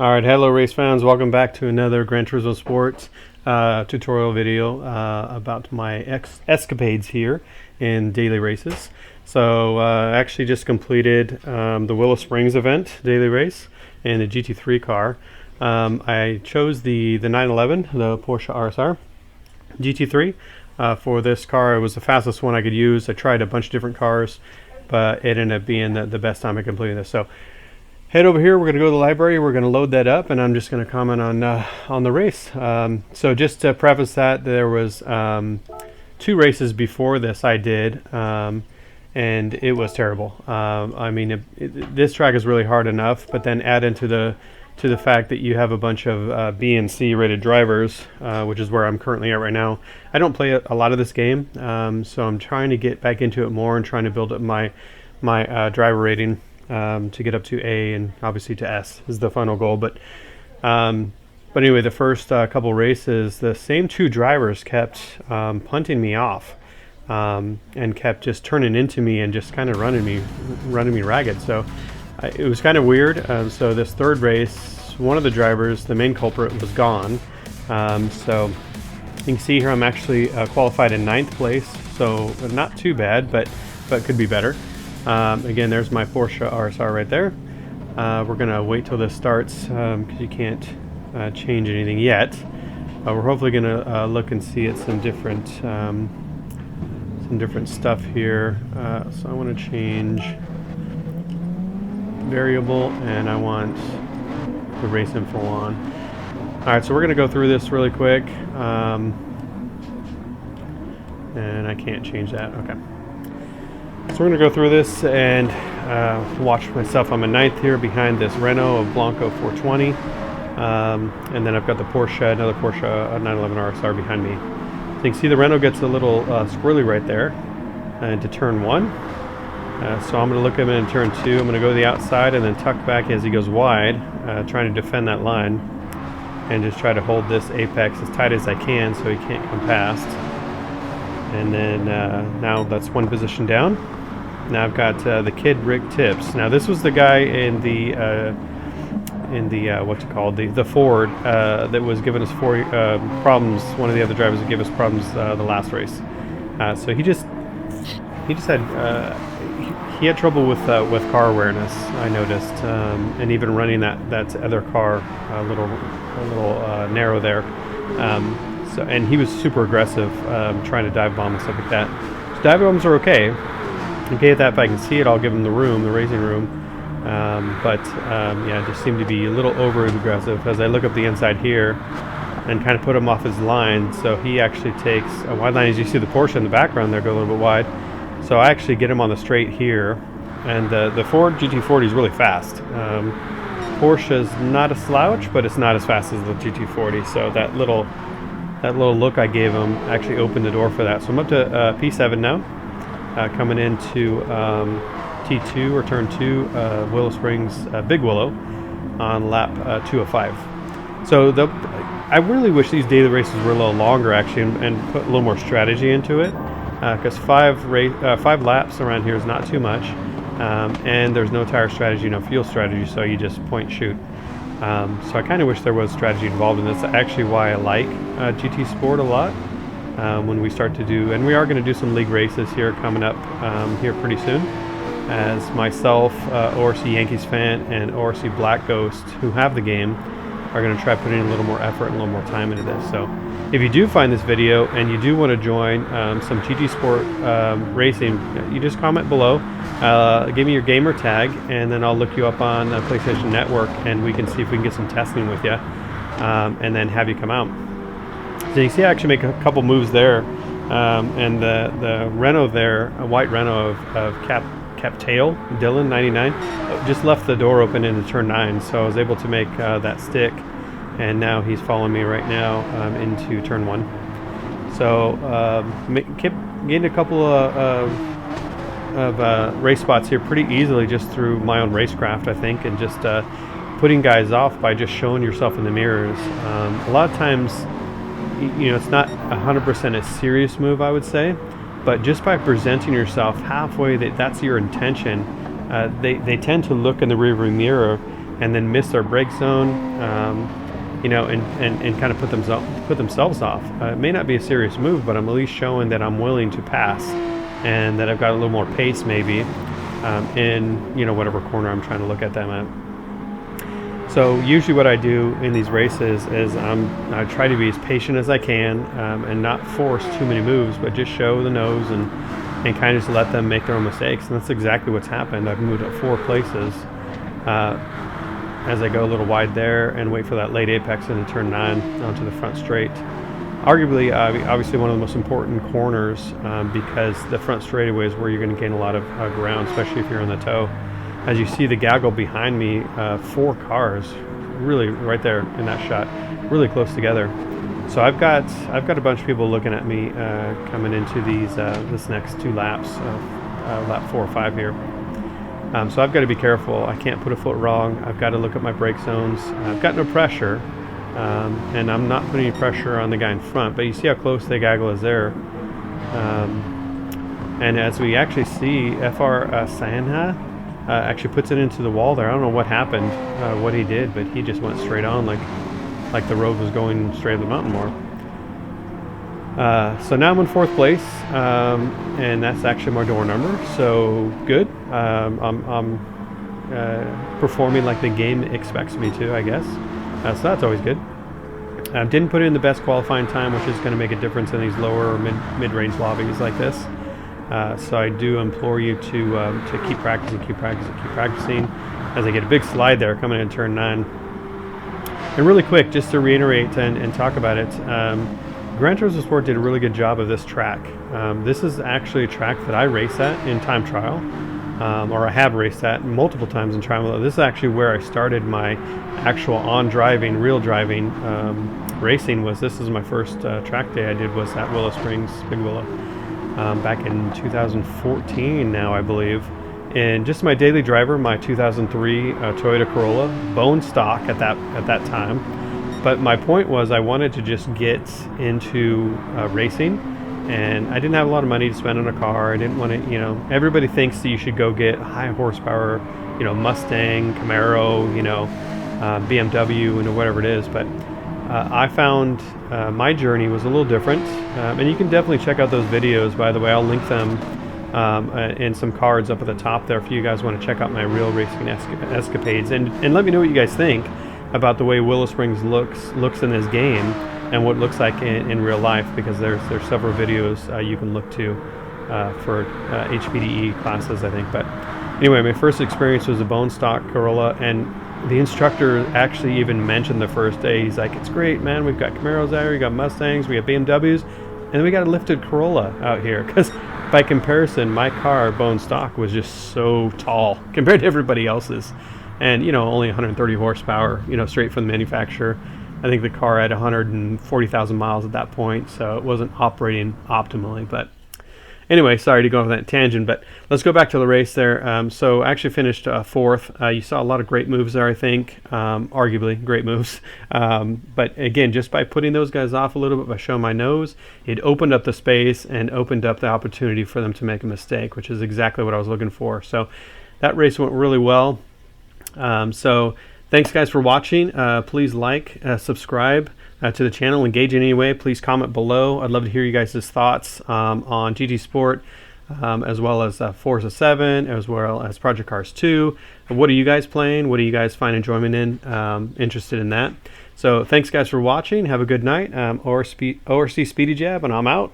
Alright, hello race fans, welcome back to another Gran Turismo Sports tutorial video about my escapades here in daily races. So I actually just completed the Willow Springs event daily race in the GT3 car. I chose the 911, the Porsche RSR GT3 for this car. It was the fastest one I could use. I tried a bunch of different cars, but it ended up being the best time I completed this. So head over here, we're going to go to the library, we're going to load that up, and I'm just going to comment on the race. So just to preface that, there was 2 races before this I did, and it was terrible. I mean, this track is really hard enough, but then add into the fact that you have a bunch of B and C rated drivers, which is where I'm currently at right now. I don't play a lot of this game, so I'm trying to get back into it more and trying to build up my driver rating. To get up to A and obviously to S is the final goal. But anyway, the first couple races, the same 2 drivers kept punting me off and kept just turning into me and just kind of running me ragged. So it was kind of weird. So this third race, one of the drivers, the main culprit, was gone. So you can see here I'm actually qualified in 9th place. So not too bad, but could be better. Again, there's my Porsche RSR right there. We're gonna wait till this starts because you can't change anything yet. We're hopefully gonna look and see at some different stuff here. So I want to change variable, and I want the race info on. All right, so we're gonna go through this really quick, and I can't change that. Okay. So we're going to go through this and watch myself. I'm in 9th here behind this Renault of Blanco 420. And then I've got the Porsche, another Porsche 911 RSR behind me. So you can see the Renault gets a little squirrely right there into turn 1. So I'm going to look at him in turn 2. I'm going to go to the outside and then tuck back as he goes wide, trying to defend that line. And just try to hold this apex as tight as I can so he can't come past. And then now that's 1 position down. Now I've got the kid Rick Tips. Now this was the guy in the what's it called, the Ford that was giving us problems. One of the other drivers that gave us problems the last race. So he just had he had trouble with car awareness, I noticed, and even running that other car a little narrow there. So, and he was super aggressive, trying to dive bomb and stuff like that. So dive bombs are okay. Okay, that if I can see it, I'll give him the racing room. Yeah, just seemed to be a little over aggressive as I look up the inside here and kind of put him off his line. So he actually takes a wide line. As you see the Porsche in the background there go a little bit wide. So I actually get him on the straight here. And the Ford GT40 is really fast. Porsche's not a slouch, but it's not as fast as the GT40. So that little look I gave him actually opened the door for that. So I'm up to P7 now, coming into T2 or turn 2, Willow Springs, Big Willow, on lap 205. So I really wish these daily races were a little longer actually, and put a little more strategy into it, because 5 laps around here is not too much, and there's no tire strategy, no fuel strategy, so you just point shoot. So I kind of wish there was strategy involved in this. That's actually why I like GT Sport a lot. When we start to do, and we are going to do some league races here coming up here pretty soon, as myself, ORC Yankees fan, and ORC Black Ghost, who have the game, are going to try putting a little more effort and a little more time into this. So if you do find this video and you do want to join some GT Sport racing, you just comment below, give me your gamer tag, and then I'll look you up on PlayStation Network, and we can see if we can get some testing with you, and then have you come out. So you see I actually make a couple moves there, and the Renault there, a white Renault of Cap Tail, Dylan 99, just left the door open into turn 9, so I was able to make that stick, and now he's following me right now into turn 1. So gained a couple of race spots here pretty easily just through my own racecraft, I think, and just putting guys off by just showing yourself in the mirrors. A lot of times, you know, it's not 100% a serious move, I would say, but just by presenting yourself halfway, that's your intention. They tend to look in the rearview mirror and then miss their brake zone, you know, and kind of put themselves off. It may not be a serious move, but I'm at least showing that I'm willing to pass and that I've got a little more pace maybe in, you know, whatever corner I'm trying to look at them at. So usually what I do in these races is I try to be as patient as I can and not force too many moves, but just show the nose and kind of just let them make their own mistakes. And that's exactly what's happened. I've moved up 4 places as I go a little wide there and wait for that late apex into turn 9 onto the front straight. Arguably, obviously one of the most important corners because the front straightaway is where you're going to gain a lot of ground, especially if you're on the toe. As you see the gaggle behind me, 4 cars really right there in that shot, really close together. So I've got a bunch of people looking at me coming into these this next 2 laps, lap 4 or 5 here. So I've got to be careful. I can't put a foot wrong. I've got to look at my brake zones. I've got no pressure, and I'm not putting any pressure on the guy in front. But you see how close the gaggle is there. And as we actually see, FR Sainha actually puts it into the wall there. I don't know what happened, what he did, but he just went straight on like the road was going straight up the mountain more. So now I'm in 4th place, and that's actually my door number, so good. I'm performing like the game expects me to, I guess. So that's always good. Didn't put in the best qualifying time, which is going to make a difference in these lower or mid-range lobbies like this. So I do implore you to keep practicing as I get a big slide there coming in turn 9. And really quick, just to reiterate and talk about it, Gran Turismo Sport did a really good job of this track. This is actually a track that I race at in time trial, or I have raced at multiple times in trial. This is actually where I started my actual on-driving, real driving racing. This is my first track day I did was at Willow Springs, Big Willow, back in 2014 now, I believe. And just my daily driver, my 2003 Toyota Corolla, bone stock at that time. But my point was I wanted to just get into racing, and I didn't have a lot of money to spend on a car. I didn't want to, you know, everybody thinks that you should go get high horsepower, you know, Mustang, Camaro, you know, BMW, you know, whatever it is. But I found my journey was a little different, and you can definitely check out those videos. By the way, I'll link them and some cards up at the top there if you guys want to check out my real racing escapades, and let me know what you guys think about the way Willow Springs looks in this game and what it looks like in real life, because there's several videos you can look to for HPDE classes, I think. But anyway, my first experience was a bone stock Corolla, and the instructor actually even mentioned the first day, he's like, it's great, man, we've got Camaros out here, we got Mustangs, we got BMWs, and then we got a lifted Corolla out here, because by comparison, my car, bone stock, was just so tall compared to everybody else's. And, you know, only 130 horsepower, you know, straight from the manufacturer. I think the car had 140,000 miles at that point, so it wasn't operating optimally. But anyway, sorry to go on that tangent, but let's go back to the race there. So I actually finished 4th. You saw a lot of great moves there, I think, arguably great moves. But again, just by putting those guys off a little bit, by showing my nose, it opened up the space and opened up the opportunity for them to make a mistake, which is exactly what I was looking for. So that race went really well. So thanks guys for watching. Please like, subscribe to the channel, engage in any way. Please comment below. I'd love to hear you guys' thoughts on GT Sport, as well as Forza 7, as well as Project Cars 2. What are you guys playing? What do you guys find enjoyment in? Interested in that. So thanks guys for watching. Have a good night. ORC Speedy Jab, and I'm out.